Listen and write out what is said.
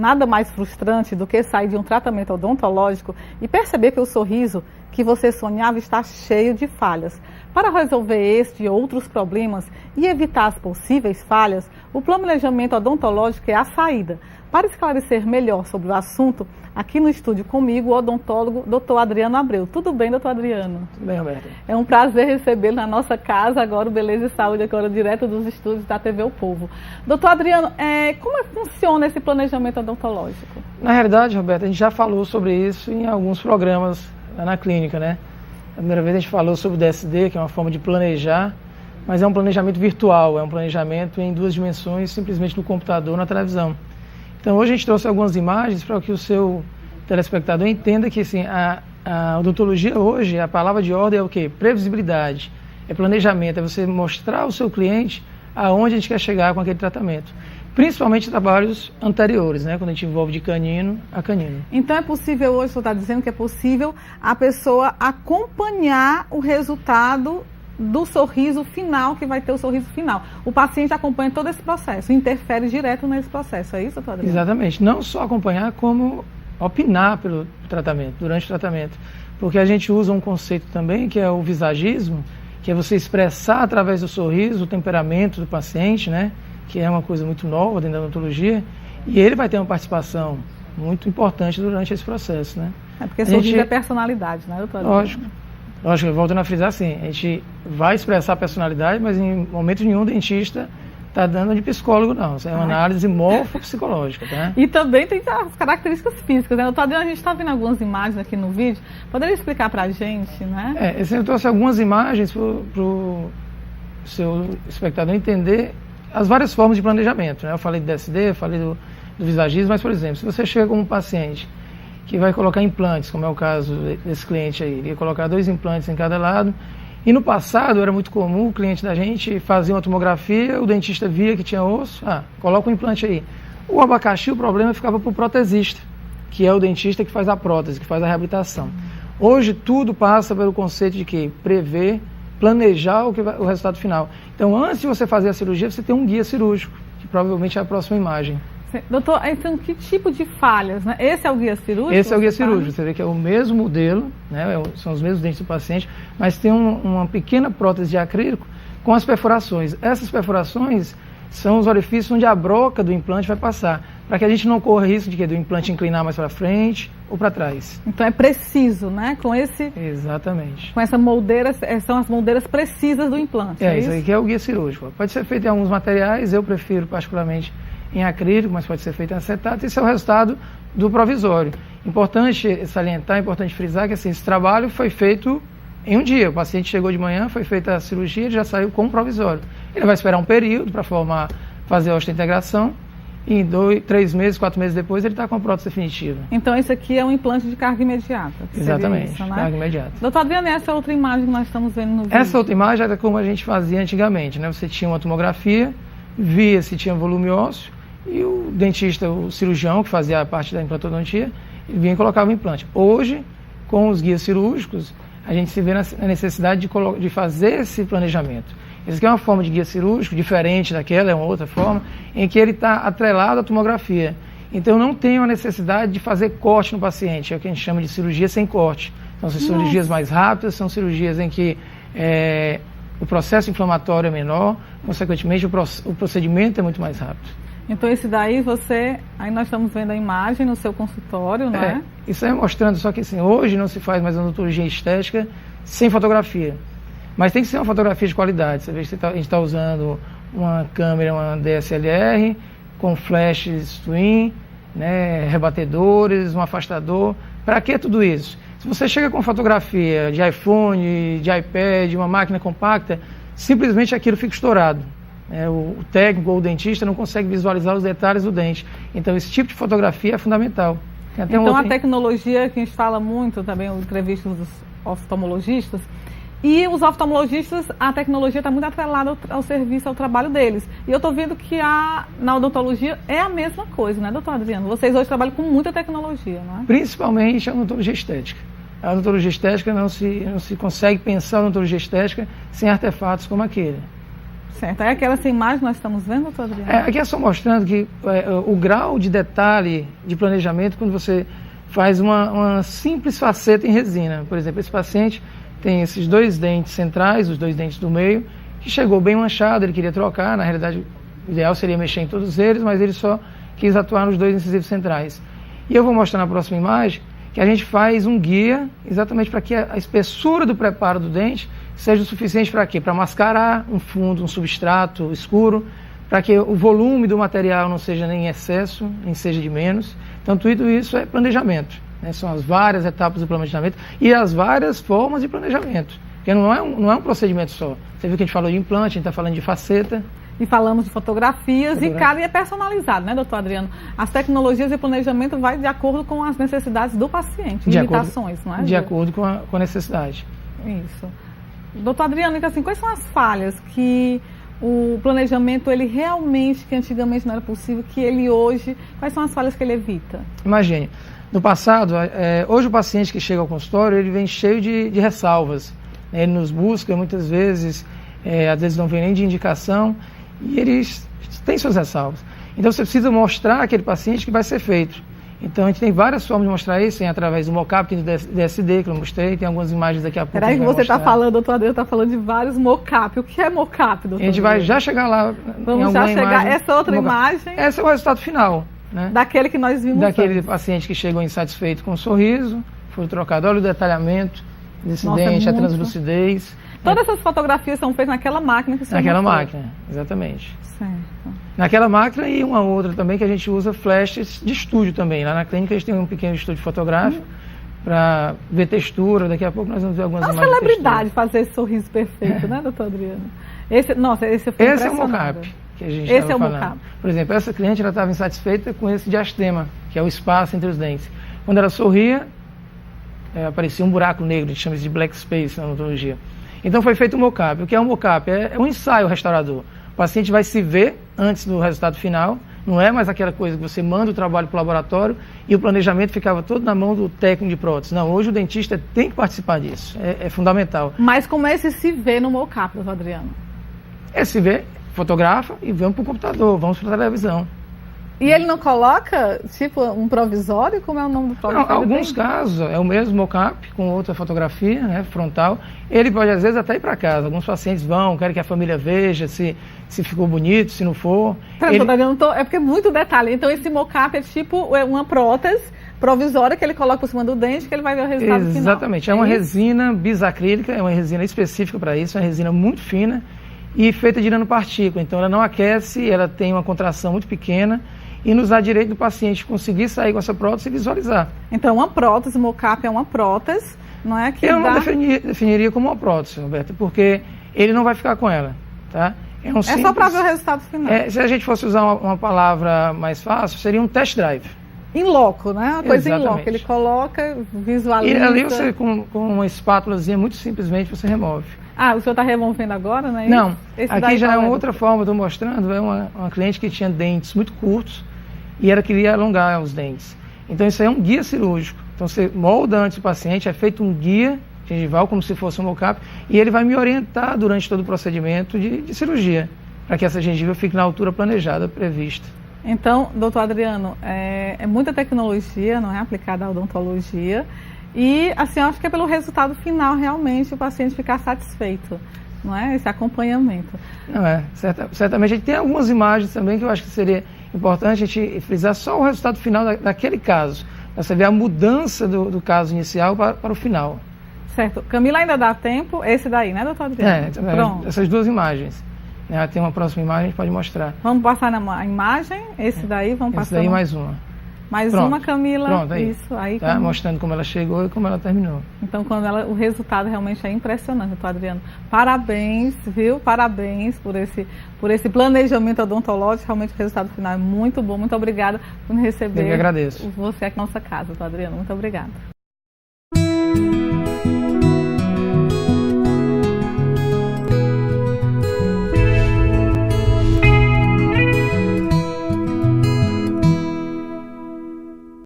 nada mais frustrante do que sair de um tratamento odontológico e perceber que o sorriso que você sonhava está cheio de falhas. Para resolver este e outros problemas e evitar as possíveis falhas, o planejamento odontológico é a saída. Para esclarecer melhor sobre o assunto, aqui no estúdio comigo, o odontólogo Dr. Adriano Abreu. Tudo bem, doutor Adriano? Tudo bem, Roberta. É um prazer recebê-lo na nossa casa, agora o Beleza e Saúde, agora direto dos estúdios da TV O Povo. Doutor Adriano, como é que funciona esse planejamento odontológico? Na realidade, Roberta, a gente já falou sobre isso em alguns programas lá na clínica, né? A primeira vez a gente falou sobre o DSD, que é uma forma de planejar, mas é um planejamento virtual, é um planejamento em 2 dimensões, simplesmente no computador, na televisão. Então hoje a gente trouxe algumas imagens para que o seu telespectador entenda que assim, a odontologia hoje, a palavra de ordem é o quê? Previsibilidade, é planejamento, é você mostrar ao seu cliente aonde a gente quer chegar com aquele tratamento. Principalmente trabalhos anteriores, né? Quando a gente envolve de canino a canino. Então é possível hoje, você está dizendo que é possível a pessoa acompanhar o resultado do sorriso final, que vai ter o sorriso final. O paciente acompanha todo esse processo, interfere direto nesse processo, é isso, doutor Adriano? Exatamente, não só acompanhar, como opinar pelo tratamento, durante o tratamento. Porque a gente usa um conceito também, que é o visagismo, que é você expressar através do sorriso o temperamento do paciente, né? Que é uma coisa muito nova dentro da odontologia, e ele vai ter uma participação muito importante durante esse processo, né? É porque sorriso é personalidade, né, doutor Adriano? Lógico, voltando a frisar assim, a gente vai expressar a personalidade, mas em momento nenhum o dentista está dando de psicólogo, não. Isso é uma análise morfopsicológica, tá? E também tem as características físicas, né? Doutor Adriano, a gente está vendo algumas imagens aqui no vídeo. Poderia explicar para a gente, né? Eu trouxe algumas imagens para o seu espectador entender as várias formas de planejamento, né? Eu falei do DSD, eu falei do visagismo, mas, por exemplo, se você chega com um paciente que vai colocar implantes, como é o caso desse cliente aí, ele ia colocar 2 implantes em cada lado, e no passado era muito comum o cliente da gente fazer uma tomografia, o dentista via que tinha osso, coloca um implante aí. O abacaxi, o problema ficava para o protesista, que é o dentista que faz a prótese, que faz a reabilitação. Hoje tudo passa pelo conceito de que prever, planejar o resultado final. Então, antes de você fazer a cirurgia, você tem um guia cirúrgico, que provavelmente é a próxima imagem. Doutor, então que tipo de falhas, né? Esse é o guia cirúrgico? Esse é o guia cirúrgico. Você vê que é o mesmo modelo, né? São os mesmos dentes do paciente, mas tem uma pequena prótese de acrílico com as perfurações. Essas perfurações são os orifícios onde a broca do implante vai passar, para que a gente não corra risco de do implante inclinar mais para frente ou para trás. Então é preciso, né? Exatamente. Com essa moldeira, são as moldeiras precisas do implante. Isso aí que é o guia cirúrgico. Pode ser feito em alguns materiais, eu prefiro particularmente em acrílico, mas pode ser feito em acetato. Esse é o resultado do provisório. Importante salientar, importante frisar que assim, esse trabalho foi feito em um dia. O paciente chegou de manhã, foi feita a cirurgia, ele já saiu com o provisório. Ele vai esperar um período para fazer a osteointegração e em 3 meses, 4 meses depois ele está com a prótese definitiva. Então isso aqui é um implante de carga imediata. Exatamente, isso, né? Carga imediata. Doutor Adriano, essa outra imagem que nós estamos vendo no vídeo? Essa outra imagem era como a gente fazia antigamente, né? Você tinha uma tomografia, via se tinha volume ósseo, e o dentista, o cirurgião que fazia a parte da implantodontia, ele vinha e colocava o implante. Hoje, com os guias cirúrgicos, a gente se vê na necessidade de fazer esse planejamento. Esse aqui é uma forma de guia cirúrgico, diferente daquela, é uma outra forma, em que ele está atrelado à tomografia. Então não tem uma necessidade de fazer corte no paciente, é o que a gente chama de cirurgia sem corte. Então são cirurgias mais rápidas, são cirurgias em que o processo inflamatório é menor, consequentemente o procedimento é muito mais rápido. Então esse daí aí nós estamos vendo a imagem no seu consultório, não é? Isso aí mostrando, só que assim, hoje não se faz mais odontologia estética sem fotografia. Mas tem que ser uma fotografia de qualidade. Você vê que a gente está usando uma câmera, uma DSLR, com flashes twin, né, rebatedores, um afastador. Para que tudo isso? Se você chega com fotografia de iPhone, de iPad, uma máquina compacta, simplesmente aquilo fica estourado. O técnico ou o dentista não consegue visualizar os detalhes do dente. Então esse tipo de fotografia é fundamental. Então a tecnologia que a gente fala muito também, em entrevistas dos oftalmologistas, e os oftalmologistas, a tecnologia está muito atrelada ao serviço, ao trabalho deles. E eu estou vendo que na odontologia é a mesma coisa, né, doutor Adriano? Vocês hoje trabalham com muita tecnologia, não é? Principalmente a odontologia estética. A odontologia estética não se consegue pensar a odontologia estética sem artefatos como aquele. Certo. É aquela essa imagem que nós estamos vendo, doutor Adriano? Aqui é só mostrando que o grau de detalhe de planejamento quando você faz uma simples faceta em resina. Por exemplo, esse paciente tem esses 2 dentes centrais, os 2 dentes do meio, que chegou bem manchado, ele queria trocar, na realidade o ideal seria mexer em todos eles, mas ele só quis atuar nos 2 incisivos centrais. E eu vou mostrar na próxima imagem que a gente faz um guia exatamente para que a espessura do preparo do dente seja o suficiente para quê? Para mascarar um fundo, um substrato escuro, para que o volume do material não seja nem em excesso, nem seja de menos. Então tudo isso é planejamento, né? São as várias etapas do planejamento e as várias formas de planejamento, porque não é um procedimento só. Você viu que a gente falou de implante, a gente está falando de faceta. E falamos de fotografias e cada é personalizado, né, doutor Adriano? As tecnologias e planejamento vai de acordo com as necessidades do paciente, limitações, não é? De acordo com a necessidade. Isso. Doutor Adriano, então assim, quais são as falhas que o planejamento, ele realmente, que antigamente não era possível, que ele hoje, quais são as falhas que ele evita? Imagine, no passado, hoje o paciente que chega ao consultório, ele vem cheio de ressalvas. Ele nos busca muitas vezes, às vezes não vem nem de indicação, e eles têm suas ressalvas. Então você precisa mostrar àquele paciente que vai ser feito. Então a gente tem várias formas de mostrar isso, através do mockup do DSD que eu mostrei, tem algumas imagens daqui a pouco. Peraí que você está falando, doutor Adriano está falando de vários mockup. O que é mockup, doutor? A gente vai já chegar lá. Vamos já chegar. Imagem, essa outra imagem. Esse é o resultado final, né? Daquele que nós vimos. Daquele paciente que chegou insatisfeito com o sorriso, foi trocado. Olha o detalhamento desse dente, a translucidez. Todas essas fotografias são feitas naquela máquina que você Naquela mostrou. máquina, exatamente. Certo. Naquela máquina e uma outra também que a gente usa flashes de estúdio também. Lá na clínica a gente tem um pequeno estúdio fotográfico para ver textura. Daqui a pouco nós vamos ver algumas imagens. É uma celebridade fazer esse sorriso perfeito, né, doutor Adriano? Esse é o mockup que a gente Esse é o falando. mockup. Por exemplo, essa cliente estava insatisfeita com esse diastema, que é o espaço entre os dentes. Quando ela sorria, aparecia um buraco negro, a gente chama isso de black space na odontologia. Então foi feito um mockup. O que é um mockup? É um ensaio restaurador. O paciente vai se ver antes do resultado final, não é mais aquela coisa que você manda o trabalho para o laboratório e o planejamento ficava todo na mão do técnico de prótese. Não, hoje o dentista tem que participar disso, é fundamental. Mas como é esse se vê no mockup, doutor Adriano? Se vê, fotografa e vamos para o computador, vamos para a televisão. E ele não coloca, tipo, um provisório? Como é o nome do provisório? Não, alguns casos, é o mesmo mockup, com outra fotografia, né, frontal. Ele pode, às vezes, até ir para casa. Alguns pacientes vão, querem que a família veja se ficou bonito, se não for. É porque é muito detalhe. Então, esse mockup é tipo uma prótese provisória que ele coloca por cima do dente, que ele vai ver o resultado final. Exatamente. É uma resina bisacrílica, é uma resina específica para isso, é uma resina muito fina e feita de nanopartícula. Então, ela não aquece, ela tem uma contração muito pequena, e nos dá direito do paciente conseguir sair com essa prótese e visualizar. Então, uma prótese, mockup é uma prótese, não é que eu não definiria como uma prótese, Roberta, porque ele não vai ficar com ela, tá? Só para ver o resultado final. Se a gente fosse usar uma palavra mais fácil, seria um test drive. In loco, né? Uma coisa Exatamente. In loco. Ele coloca, visualiza. E ali você, com uma espátulazinha, muito simplesmente, você remove. Ah, o senhor está removendo agora, né? Não, aqui já é uma outra forma, estou mostrando, é uma cliente que tinha dentes muito curtos e ela queria alongar os dentes. Então isso aí é um guia cirúrgico. Então você molda antes o paciente, é feito um guia gengival, como se fosse um mockup, e ele vai me orientar durante todo o procedimento de cirurgia, para que essa gengiva fique na altura planejada, prevista. Então, doutor Adriano, é muita tecnologia, não é, aplicada à odontologia, e assim, eu acho que é pelo resultado final, realmente, o paciente ficar satisfeito, não é? Esse acompanhamento. Não é, certamente. A gente tem algumas imagens também que eu acho que seria importante a gente frisar só o resultado final daquele caso, para você ver a mudança do caso inicial para o final. Certo. Camila, ainda dá tempo? Esse daí, né, doutor Adriano? Pronto. Essas duas imagens. Tem uma próxima imagem, a gente pode mostrar. Vamos passar na imagem? Esse daí, vamos passar. Esse daí mais uma. Mais Pronto. uma, Camila. Pronto, aí. Isso, aí. Tá? Mostrando como ela chegou e como ela terminou. Então, o resultado realmente é impressionante, doutor Adriano. Parabéns, viu? Parabéns por esse planejamento odontológico. Realmente o resultado final é muito bom. Muito obrigada por me receber. Eu que agradeço. Você aqui na nossa casa, doutor Adriano. Muito obrigada.